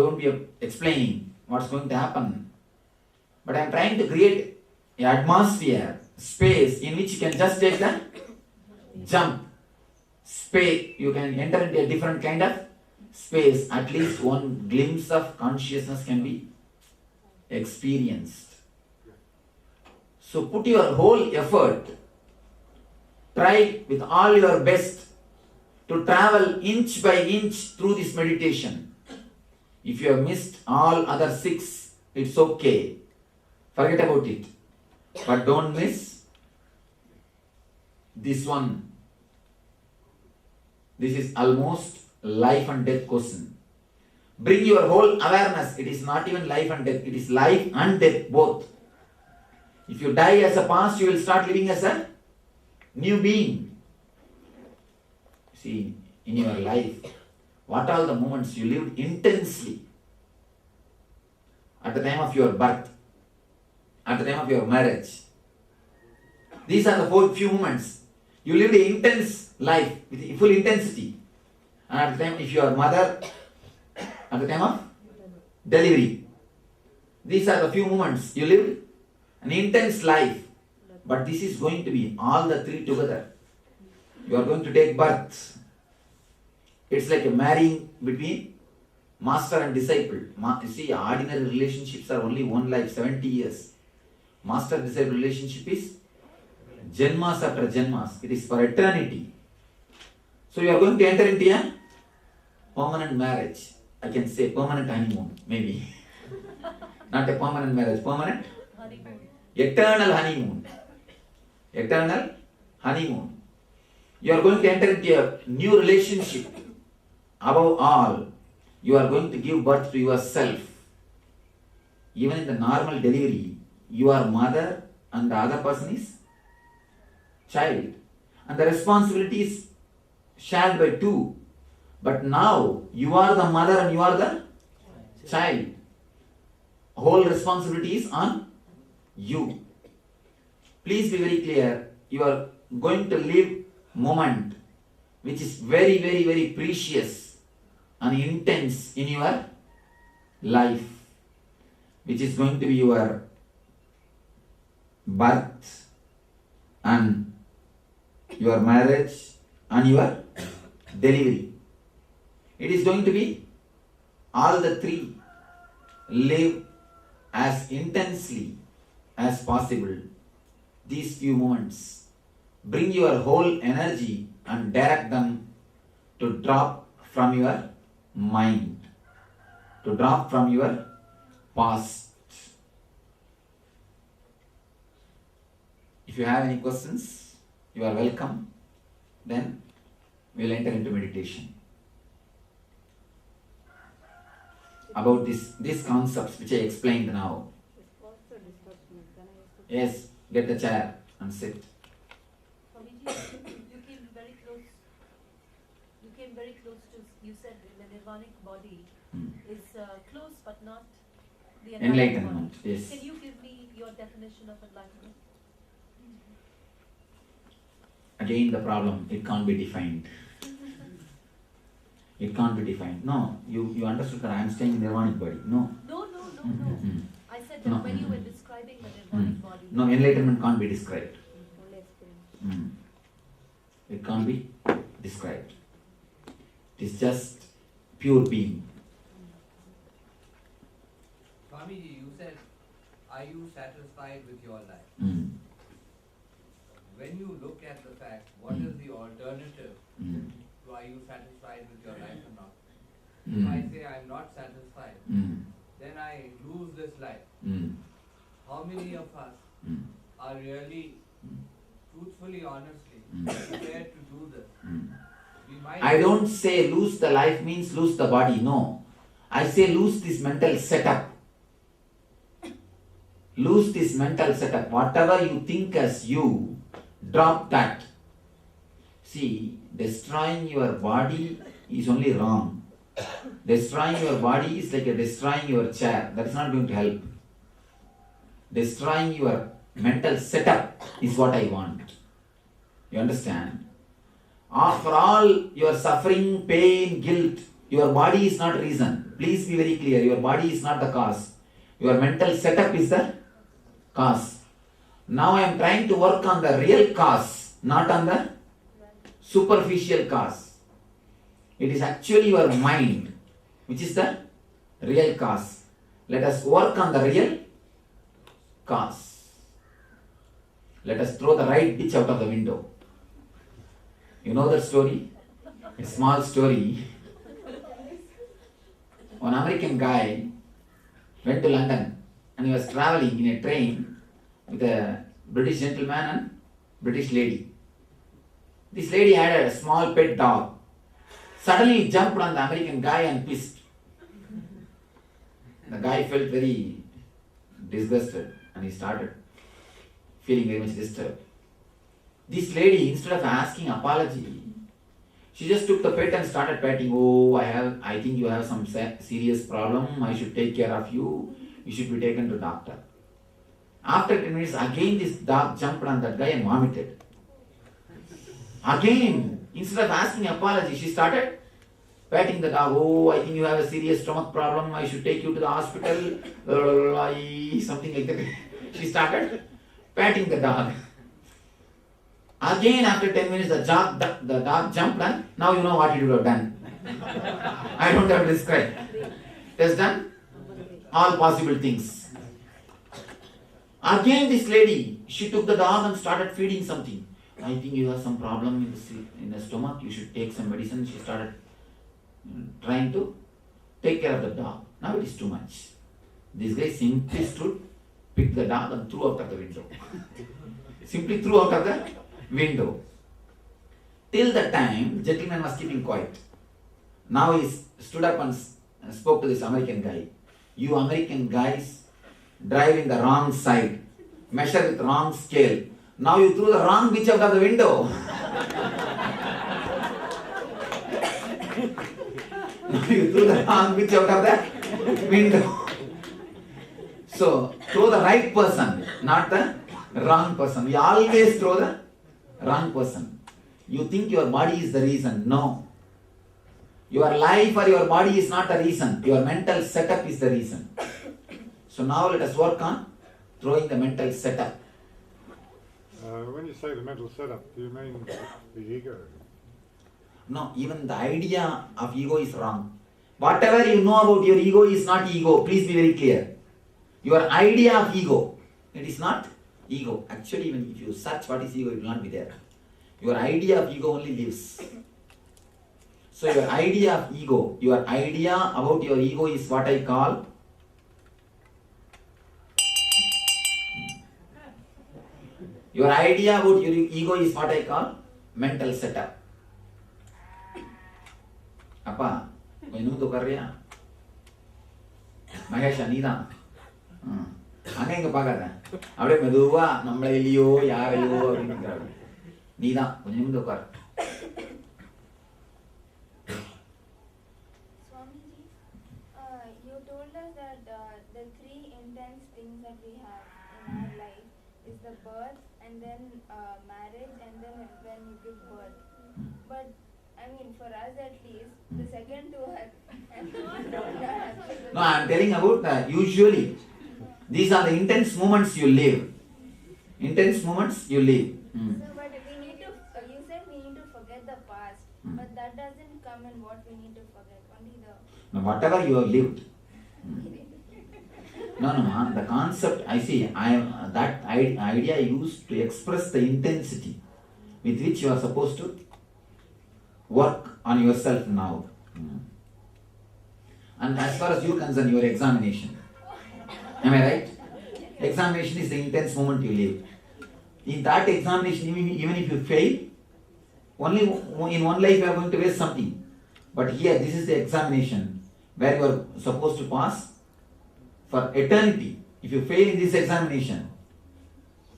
don't be explaining what's going to happen. But I'm trying to create an atmosphere, space in which you can just take the jump. Space, you can enter into a different kind of space. At least one glimpse of consciousness can be experienced. So put your whole effort, try with all your best to travel inch by inch through this meditation. If you have missed all other 6, it's okay. Forget about it. But don't miss this one. This is almost life and death question. Bring your whole awareness. It is not even life and death. It is life and death both. If you die as a past, you will start living as a new being. See, in your life, what are the moments you lived intensely? At the time of your birth, at the time of your marriage. These are the few moments. You lived an intense life with full intensity. And at the time, if you are mother, at the time of delivery. These are the few moments you lived an intense life. But this is going to be all the 3 together. You are going to take birth. It's like a marrying between master and disciple. You see, ordinary relationships are only one life, 70 years. Master-disciple relationship is Janmas after Janmas. It is for eternity. So you are going to enter into a permanent marriage. I can say permanent honeymoon, maybe. Not a permanent marriage, permanent honeymoon. Eternal honeymoon. Eternal honeymoon. You are going to enter into a new relationship. Above all, you are going to give birth to yourself. Even in the normal delivery, you are mother and the other person is child. And the responsibility is shared by 2. But now, you are the mother and you are the child. Whole responsibility is on you. Please be very clear. You are going to live moment which is very, very, very precious and intense in your life, which is going to be your birth and your marriage and your delivery. It is going to be all the 3. Live as intensely as possible these few moments. Bring your whole energy and direct them to drop from your mind, to drop from your past. If you have any questions, you are welcome. Then we will enter into meditation. About these concepts which I explained now. Yes, get the chair and sit. Swamiji, you came very close. You came very close to. You said the nirvanic body is close, but not the enlightenment. Yes. Can you give me your definition of enlightenment? Again, the problem. It can't be defined. It can't be defined. No, you understood that I am staying in nirvanic body. No. No. I said that when you were describing the nirvanic body. No, enlightenment can't be described. It can't be described. It is just pure being. Swamiji, you said, are you satisfied with your life? When you look at the fact, what is the alternative to are you satisfied with your life or not? If I say I'm not satisfied, then I lose this life. How many of us are really, truthfully, honestly, prepared to do this? I don't say lose the life means lose the body. No. I say lose this mental setup. Lose this mental setup. Whatever you think as you, drop that. See, destroying your body is only wrong. Destroying your body is like destroying your chair. That is not going to help. Destroying your mental setup is what I want. You understand? For all your suffering, pain, guilt, Your body is not reason. Please be very clear. Your body is not the cause. Your mental setup is the cause. Now I am trying to work on the real cause, not on the superficial cause. It is actually your mind, which is the real cause. Let us work on the real cause. Let us throw the right bitch out of the window. You know that story? A small story. One American guy went to London and he was traveling in a train with a British gentleman and British lady. This lady had a small pet dog. Suddenly he jumped on the American guy and pissed. The guy felt very disgusted and he started feeling very much disturbed. This lady, instead of asking apology, she just took the pet and started patting. Oh, I think you have some serious problem. I should take care of you. You should be taken to doctor. After 10 minutes, again this dog jumped on that guy and vomited. Again, instead of asking apology, she started patting the dog. Oh, I think you have a serious stomach problem. I should take you to the hospital. Something like that. She started patting the dog. Again, after 10 minutes, the dog jumped and now you know what he would have done. I don't have to describe. He has done all possible things. Again, this lady, she took the dog and started feeding something. I think you have some problem in the stomach. You should take some medicine. She started trying to take care of the dog. Now it is too much. This guy simply stood, picked the dog and threw out of the window. Simply threw out of the window. Till that time, the gentleman was keeping quiet. Now he stood up and spoke to this American guy. You American guys drive in the wrong side, measure with wrong scale. Now you threw the wrong bitch out of the window. Now you threw the wrong bitch out of the window. So, throw the right person, not the wrong person. We always throw the wrong person. You think your body is the reason. No. Your life or your body is not the reason. Your mental setup is the reason. So now let us work on throwing the mental setup. When you say the mental setup, do you mean the ego? No, even the idea of ego is wrong. Whatever you know about your ego is not ego. Please be very clear. Your idea of ego, it is not ego. Actually, even if you search what is ego, it will not be there. Your idea of ego only lives. So your idea of ego, your idea about your ego is what I call your idea about your ego is what I call mental setup. அப்பா கொஞ்சம் வந்து உட்கார்றியா மகேஷா நீதான் அங்க இங்க பார்க்காத அப்படியே மெதுவா நம்மள இல்லையோ யாரையோ அப்படின்னு நீதான் கொஞ்சம் வந்து உட்கார். Swamiji, you told us that the three intense things that we have in our life is the birth and then marriage and then when you give birth. But I mean, for us at least, the second two are No, I am telling about usually. These are the intense moments you live. Intense moments you live. So, but we need to, you said we need to forget the past, but that doesn't come in what we need to forget, only the... Now, whatever you have lived. No, the concept, I see, that idea I used to express the intensity with which you are supposed to work on yourself now. And as far as you are concerned, your examination. Am I right? Examination is the intense moment you live. In that examination, even if you fail, only in one life you are going to waste something. But here, this is the examination where you are supposed to pass for eternity. If you fail in this examination,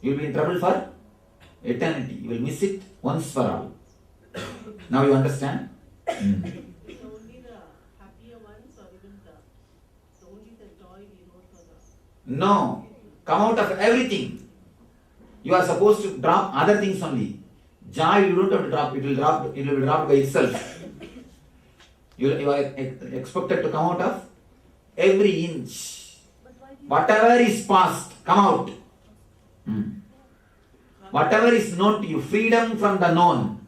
you will be in trouble for eternity. You will miss it once for all. Now you understand? So only the happier ones or even only the joy we know for the... No. Come out of everything. You are supposed to drop other things only. Joy you don't have to drop. It will be dropped by itself. You are expected to come out of every inch. But why do you? Whatever is past, come out. Whatever is known to you, freedom from the known.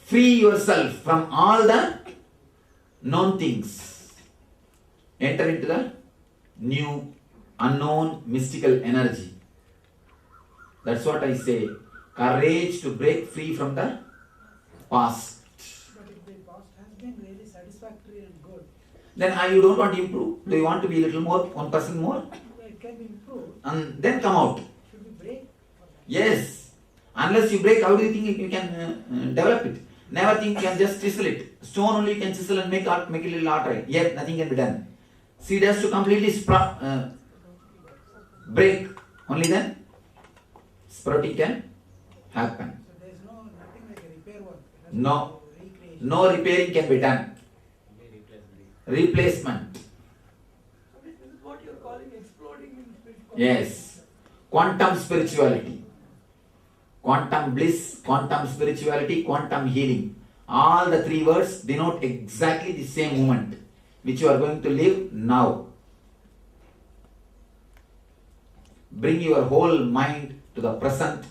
Free yourself from all the known things. Enter into the new, unknown, mystical energy. That's what I say. Courage to break free from the past. But if the past has been really satisfactory and good, Then you don't want to improve. Do you want to be a little more, 1% more? it can be improved. And then come out. Should we break for that? Yes. Unless you break, how do you think you can develop it? Never think you can just chisel it. Stone only you can chisel and make a little artery. Yet nothing can be done. Seed has to completely break. Only then sprouting can happen. So there is nothing like a repair work. It has No. to be recreation. No repairing can be done. Replacement. So this is what you are calling exploding in spiritual. Yes. Quantum spirituality. Quantum bliss, quantum spirituality, quantum healing. All the three words denote exactly the same moment which you are going to live now. Bring your whole mind to the present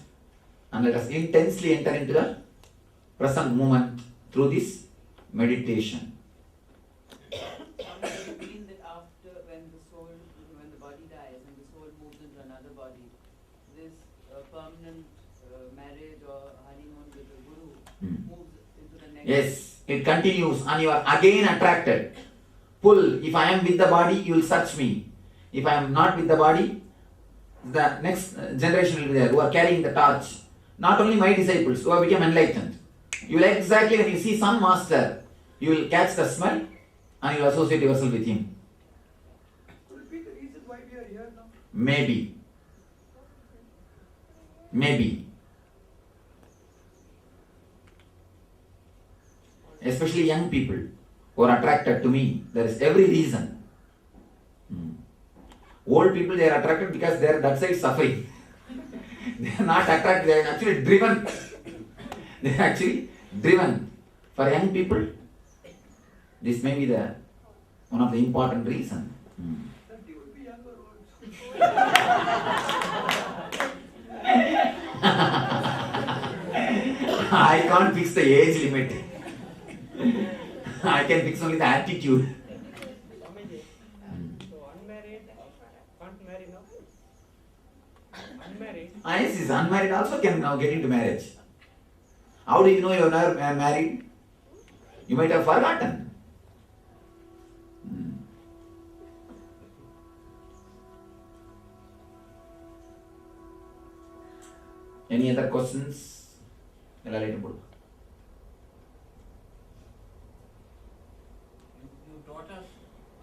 and let us intensely enter into the present moment through this meditation. Does it mean that after when the body dies and the soul moves into another body, this permanent marriage or honeymoon with the guru moves into the next? Yes, it continues and you are again attracted. Pull, if I am with the body, you will search me. If I am not with the body, the next generation will be there who are carrying the torch. Not only my disciples who have become enlightened. You will exactly, when you see some master, you will catch the smell and you will associate yourself with him. Could it be the reason why we are here now? Maybe. Maybe. Especially young people who are attracted to me. There is every reason. Old people, they are attracted because they are that side suffering. They are not attracted, they are actually driven. They are actually driven. For young people, this may be the one of the important reasons. That you will be younger also. I can't fix the age limit. I can fix only the attitude. Swamiji, so unmarried can't marry now? Unmarried? Yes, is unmarried also can now get into marriage. How do you know you are not married? You might have forgotten. Any other questions? You taught us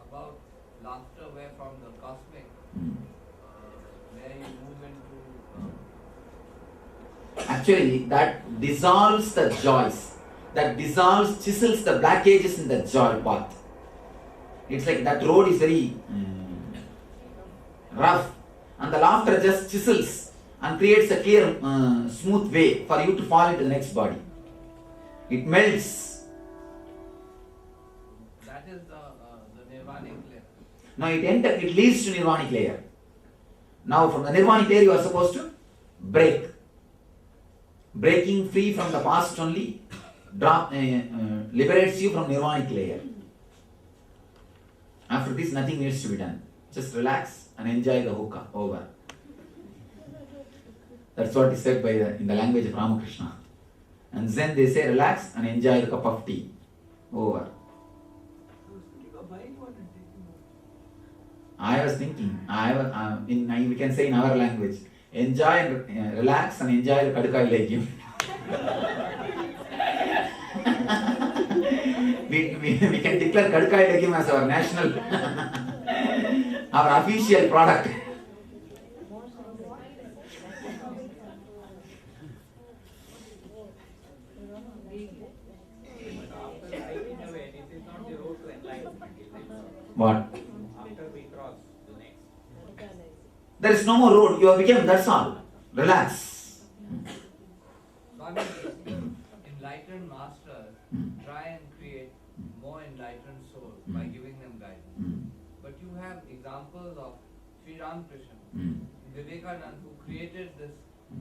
about laughter where from the cosmic, where you move into. Actually, that dissolves the joys. That dissolves, chisels the blockages in the joy path. It's like that road is very rough, and the laughter just chisels and creates a clear, smooth way for you to fall into the next body. It melts. That is the nirvanic layer. Now it leads to nirvanic layer. Now from the nirvanic layer you are supposed to break. Breaking free from the past only liberates you from nirvanic layer. After this nothing needs to be done. Just relax and enjoy the hookah. Over. That's what is said in the language of Ramakrishna. And then they say relax and enjoy the cup of tea. Over. I was thinking of buying one and taking one. I was thinking, we can say in our language, enjoy and relax and enjoy the kadukai legume. we can declare kadukai legume as our national, our official product. After lighting away, this is not the road to enlightenment, is it? What? After we cross the next. There is no more road. You have become, that's all. Relax. Swami, enlightened masters try and create have examples of Sri Ramakrishna, Mm. Vivekananda, who created this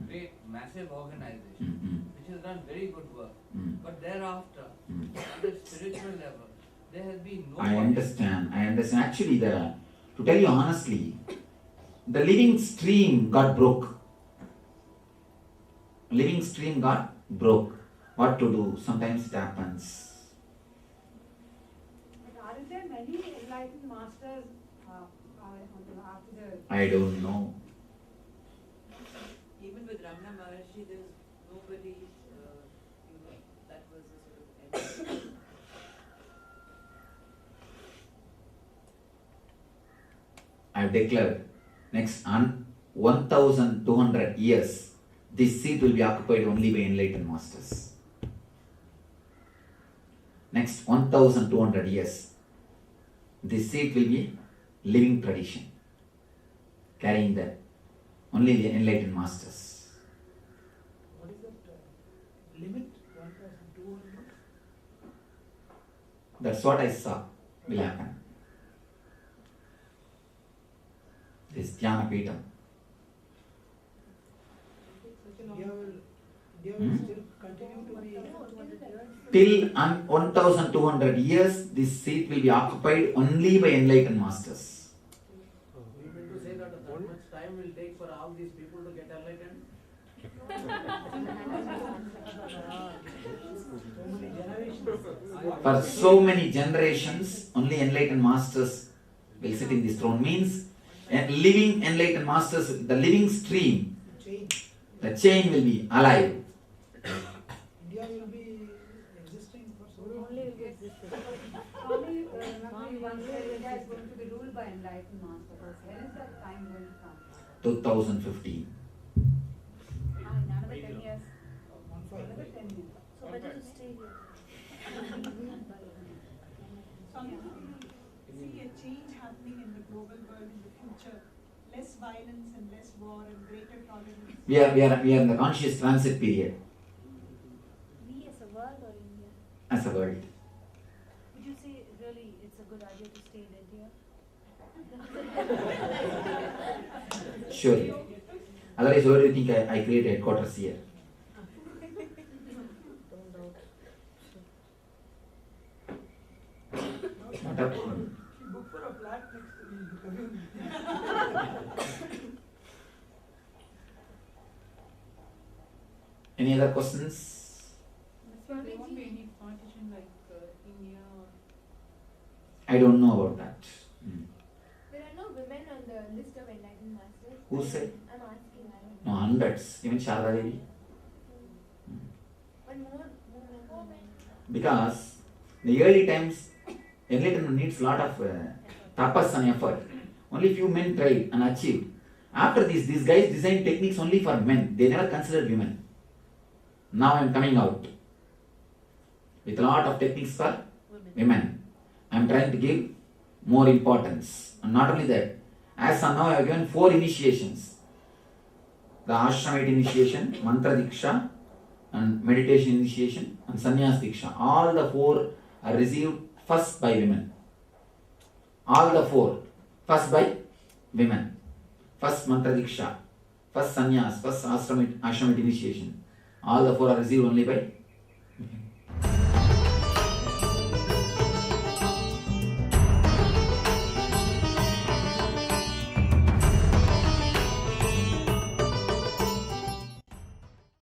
great massive organization Mm. which has done very good work. Mm. But thereafter, Mm. on the spiritual level, there has been no I understand. Actually, to tell you honestly, the living stream got broke. Living stream got broke. What to do? Sometimes it happens. But aren't there many enlightened masters after the I don't know. Even with Ramana Maharshi, there's nobody, that was a sort of I have declared next 1200 years, this seat will be occupied only by enlightened masters. Next 1200 years, this seat will be living tradition, carrying only the enlightened masters. What is that limit? 1,200? That's what I saw will happen. This Dhyana Peetam. India will still continue to be. Till 1200 years, this seat will be occupied only by enlightened masters. You mean to say that much time will take for all these people to get enlightened? So many generations. For so many generations, only enlightened masters will sit in this throne. Means, living enlightened masters, the living stream, Change. the chain will be alive. India will be existing for so long. Only will be existing. Swami, you once said India is going to be ruled by enlightened masters. When is that time going to come? 2015. In another 10 years. Another 10 years. So better to stay here. Swami, do you see a change happening in the global world in the future? Less violence and less war and greater tolerance. We are in the conscious transit period We as a world or India? as a world. Would you say really it's a good idea to stay in India? Surely. Otherwise, why do you think I create headquarters here? Not up. Book for a flat next to me. Any other questions? There won't be any partition like India or. I don't know about that. Hmm. There are no women on the list of enlightened masters. Who said? I'm asking. I don't No, know. hundreds. Even Sharada Devi. But more women. Because the early times, enlightenment needs lot of tapas and effort. Only few men tried and achieved. After this, these guys designed techniques only for men. They never considered women. Now I am coming out with a lot of techniques for women. I am trying to give more importance. And not only that, as of now I have given 4 initiations. The Ashramite initiation, Mantra Diksha, and meditation initiation, and Sannyas Diksha. All the 4 are received first by women. All the 4 first by women. First Mantra Diksha, first Sannyas, first Ashramite initiation. All the 4 are received only by women.